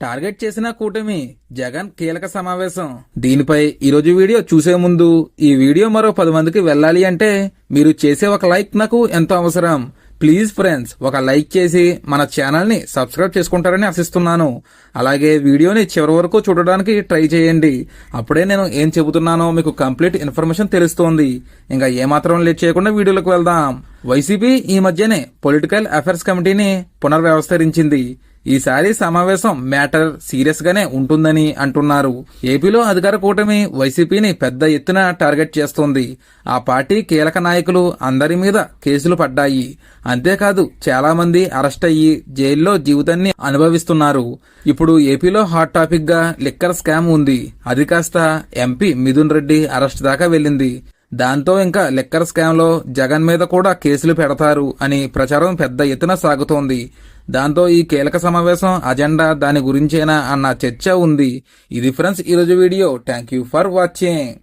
Target చేసిన కూటమి జగన్ కీలక సమావేశం. దీనిపై ఈరోజు వీడియో చూసే ముందు ఈ వీడియో మరో 10 మందికి వెళ్ళాలి అంటే మీరు చేసే ఒక లైక్ నాకు ఎంతో అవసరం. ప్లీజ్ ఫ్రెండ్స్, ఒక లైక్ చేసి మన ఛానల్ ని సబ్స్క్రైబ్ చేసుకుంటారని ఆశిస్తున్నాను. అలాగే వీడియోని చివరి వరకు చూడడానికి ట్రై చేయండి. అప్పుడే నేను ఏం చెబుతున్నానో మీకు కంప్లీట్ ఇన్ఫర్మేషన్ తెలుస్తోంది. ఇంకా ఏమాత్రం లేట్ చేయకుండా వీడియోలోకి వెళ్దాం. వైసీపీ ఈ మధ్యనే పొలిటికల్ అఫైర్స్ కమిటీని పునర్వ్యవస్థరించింది. ఈసారి సమావేశం మ్యాటర్ సీరియస్ గానే ఉంటుందని అంటున్నారు. ఏపీలో అధికార కూటమి వైసీపీని పెద్ద ఎత్తున టార్గెట్ చేస్తోంది. ఆ పార్టీ కీలక నాయకులు అందరి మీద కేసులు పడ్డాయి. అంతేకాదు చాలా మంది అరెస్ట్ అయ్యి జైల్లో జీవితాన్ని అనుభవిస్తున్నారు. ఇప్పుడు ఏపీలో హాట్ టాపిక్ గా లిక్కర్ స్కామ్ ఉంది. అది కాస్త ఎంపీ మిథున్ రెడ్డి అరెస్ట్ దాకా వెళ్ళింది. దాంతో ఇంకా లిక్కర్ స్కామ్ లో జగన్ మీద కూడా కేసులు పెడతారు అని ప్రచారం పెద్ద ఎత్తున సాగుతోంది. దాంతో ఈ కీలక సమావేశం అజెండా దాని గురించేనా అన్న చర్చ ఉంది. ఇది ఫ్రెండ్స్ ఈరోజు video. Thank you for watching.